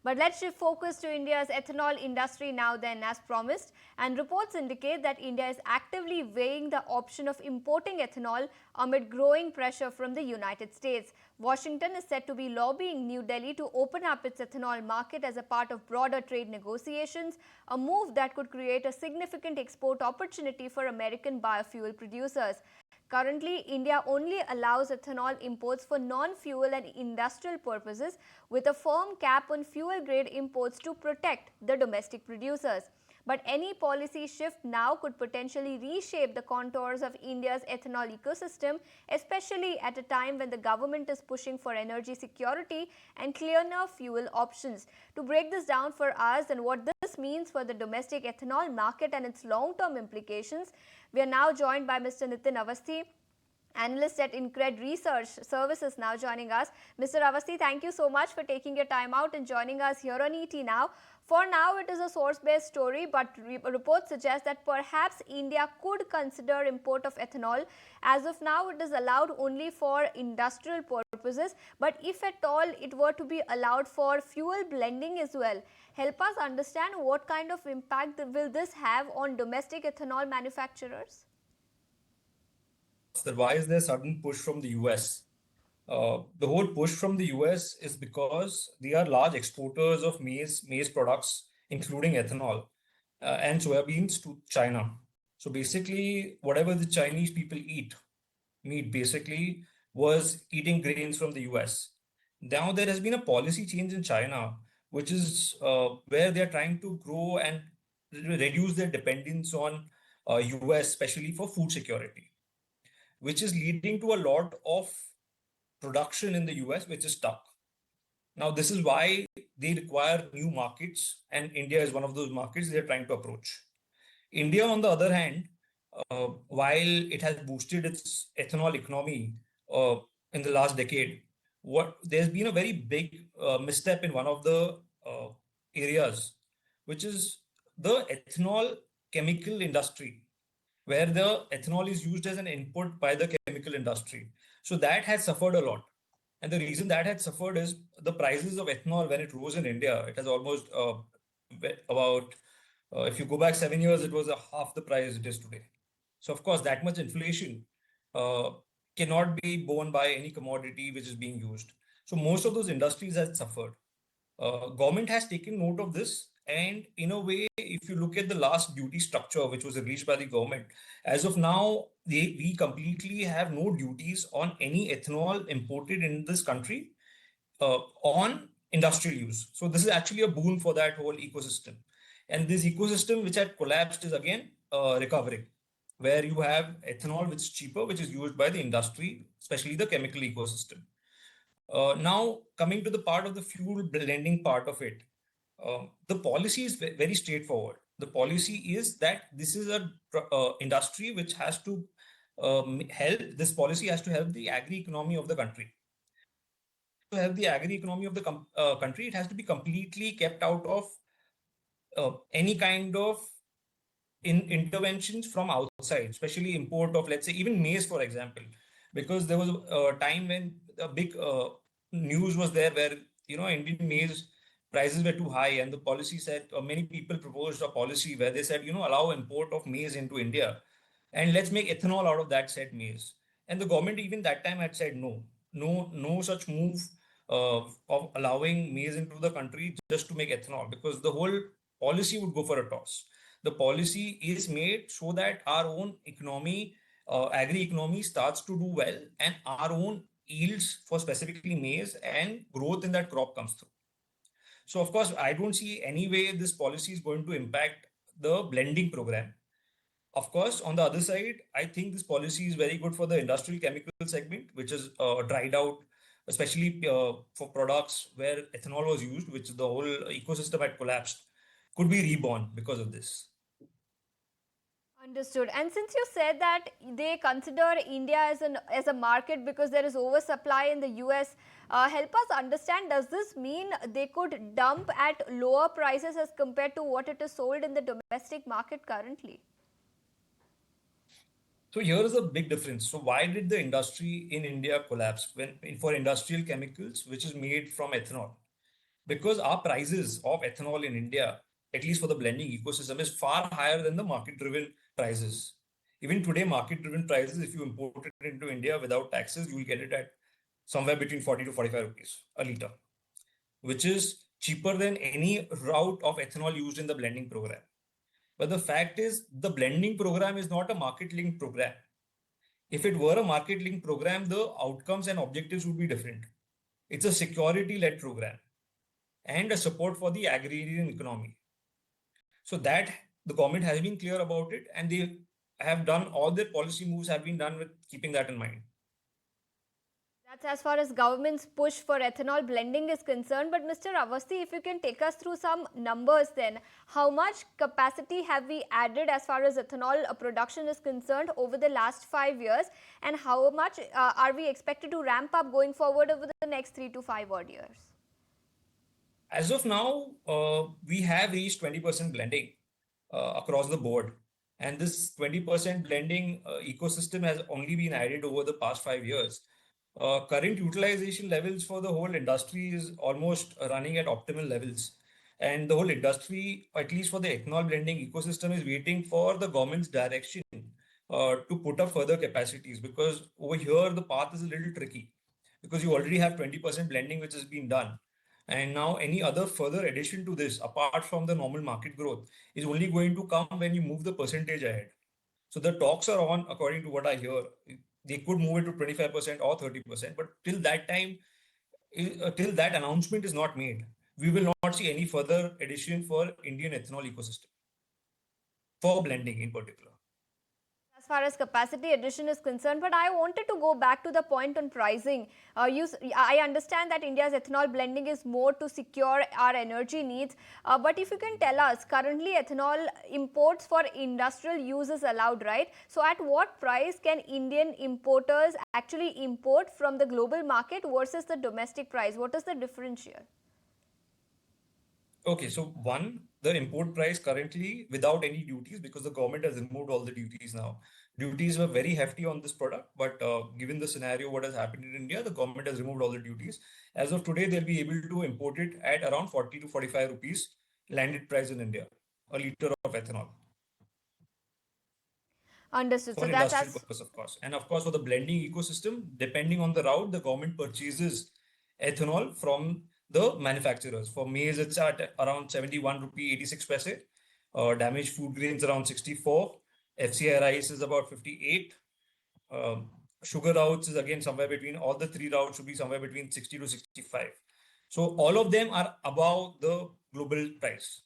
But let's shift focus to India's ethanol industry now then, as promised. And reports indicate that India is actively weighing the option of importing ethanol amid growing pressure from the United States. Washington is said to be lobbying New Delhi to open up its ethanol market as a part of broader trade negotiations, a move that could create a significant export opportunity for American biofuel producers. Currently, India only allows ethanol imports for non-fuel and industrial purposes, with a firm cap on fuel-grade imports to protect the domestic producers. But any policy shift now could potentially reshape the contours of India's ethanol ecosystem, especially at a time when the government is pushing for energy security and cleaner fuel options. To break this down for us and what this means for the domestic ethanol market and its long-term implications, we are now joined by Mr. Nitin Awasthi, analyst at InCred Research Services, now joining us. Mr. Awasthi, thank you so much for taking your time out and joining us here on ET Now. For now, it is a source-based story, but reports suggest that perhaps India could consider import of ethanol. As of now, it is allowed only for industrial purposes, but if at all it were to be allowed for fuel blending as well, help us understand what kind of impact will this have on domestic ethanol manufacturers? That why is there a sudden push from the US? The whole push from the US is because they are large exporters of maize products, including ethanol and soybeans to China. So basically, whatever the Chinese people eat, meat basically, was eating grains from the US. Now there has been a policy change in China, which is where they are trying to grow and reduce their dependence on US, especially for food security, which is leading to a lot of production in the US, which is stuck. Now, this is why they require new markets, and India is one of those markets they're trying to approach. India, on the other hand, while it has boosted its ethanol economy in the last decade, there's been a very big misstep in one of the areas, which is the ethanol chemical industry, where the ethanol is used as an input by the chemical industry. So that has suffered a lot. And the reason that had suffered is the prices of ethanol when it rose in India. It has almost about, if you go back 7 years, it was half the price it is today. So of course, that much inflation uh, cannot be borne by any commodity which is being used. So most of those industries have suffered. Government has taken note of this, and in a way, if you look at the last duty structure which was released by the government, as of now we completely have no duties on any ethanol imported in this country on industrial use. So this is actually a boon for that whole ecosystem, and this ecosystem which had collapsed is again recovering, where you have ethanol which is cheaper, which is used by the industry, especially the chemical ecosystem. Now, coming to the part of the fuel blending part of it, the policy is very straightforward. The policy is that this is a industry which has to help. This policy has to help the agri economy of the country. To help the agri economy of the country, it has to be completely kept out of any kind of interventions from outside, especially import of, let's say, even maize, for example, because there was a time when a big news was there where Indian maize prices were too high, and the policy said, many people proposed a policy where they said, allow import of maize into India, and let's make ethanol out of that said maize. And the government even that time had said no such move of allowing maize into the country just to make ethanol, because the whole policy would go for a toss. The policy is made so that our own economy, agri economy, starts to do well, and our own yields for specifically maize and growth in that crop comes through. So of course, I don't see any way this policy is going to impact the blending program. Of course, on the other side, I think this policy is very good for the industrial chemical segment, which is dried out, especially for products where ethanol was used, which the whole ecosystem had collapsed, could be reborn because of this. Understood. And since you said that they consider India as a market because there is oversupply in the US, help us understand, does this mean they could dump at lower prices as compared to what it is sold in the domestic market currently? So here is a big difference. So why did the industry in India collapse for industrial chemicals, which is made from ethanol? because our prices of ethanol in India, at least for the blending ecosystem, is far higher than the market-driven prices. Even today, market-driven prices, if you import it into India without taxes, you will get it at somewhere between 40 to 45 rupees a liter, which is cheaper than any route of ethanol used in the blending program. But the fact is, the blending program is not a market-linked program. If it were a market-linked program, the outcomes and objectives would be different. It's a security-led program and a support for the agrarian economy. So that the government has been clear about it, and they have done all their policy moves have been done with keeping that in mind. That's as far as government's push for ethanol blending is concerned. But Mr. Awasthi, if you can take us through some numbers then, how much capacity have we added as far as ethanol production is concerned over the last 5 years, and how much are we expected to ramp up going forward over the next 3 to 5 odd years? As of now, we have reached 20% blending across the board. And this 20% blending ecosystem has only been added over the past 5 years. Current utilization levels for the whole industry is almost running at optimal levels. And the whole industry, at least for the ethanol blending ecosystem, is waiting for the government's direction to put up further capacities, because over here the path is a little tricky, because you already have 20% blending which has been done. And now any other further addition to this, apart from the normal market growth, is only going to come when you move the percentage ahead. So the talks are on, according to what I hear. They could move it to 25% or 30%, but till that time, till that announcement is not made, we will not see any further addition for Indian ethanol ecosystem, for blending in particular. As far as capacity addition is concerned, but I wanted to go back to the point on pricing. I understand that India's ethanol blending is more to secure our energy needs, but if you can tell us, currently ethanol imports for industrial use is allowed, right? So at what price can Indian importers actually import from the global market versus the domestic price? What is the differential? Okay, so one, the import price currently without any duties, because the government has removed all the duties now. Duties were very hefty on this product, but given the scenario what has happened in India, the government has removed all the duties. As of today, they'll be able to import it at around 40 to 45 rupees landed price in India, a liter of ethanol. Understood. For So an that's industrial purpose, of course. And of course, for the blending ecosystem, depending on the route, the government purchases ethanol from the manufacturers. For maize, it's at around 71 rupee 86 paise. Damaged food grains around 64. FCI rice is about 58. Sugar routes is again somewhere between, all the three routes should be somewhere between 60 to 65. So all of them are above the global price.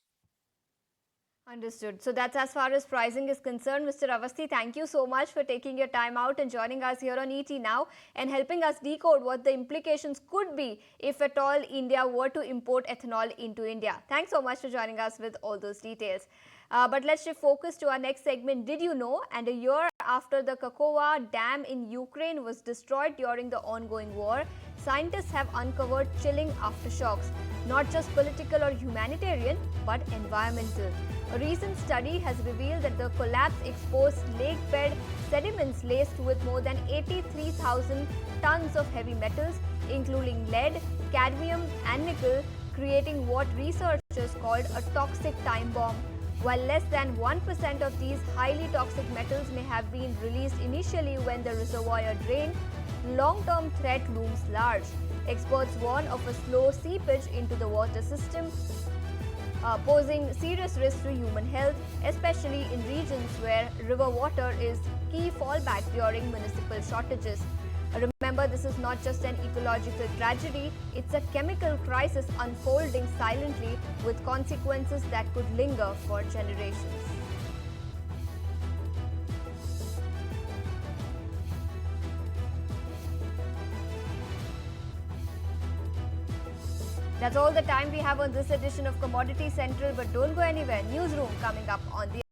Understood. So that's as far as pricing is concerned. Mr. Awasthi, thank you so much for taking your time out and joining us here on ET Now and helping us decode what the implications could be if at all India were to import ethanol into India. Thanks so much for joining us with all those details. But let's shift focus to our next segment. Did you know? And a year after the Kakhovka Dam in Ukraine was destroyed during the ongoing war, scientists have uncovered chilling aftershocks, not just political or humanitarian, but environmental. A recent study has revealed that the collapse exposed lake bed sediments laced with more than 83,000 tons of heavy metals, including lead, cadmium, and nickel, creating what researchers called a toxic time bomb. While less than 1% of these highly toxic metals may have been released initially when the reservoir drained, long-term threat looms large. Experts warn of a slow seepage into the water system, posing serious risk to human health, especially in regions where river water is key fallback during municipal shortages. Remember, this is not just an ecological tragedy, it's a chemical crisis unfolding silently with consequences that could linger for generations. That's all the time we have on this edition of Commodity Central, but don't go anywhere. Newsroom coming up on the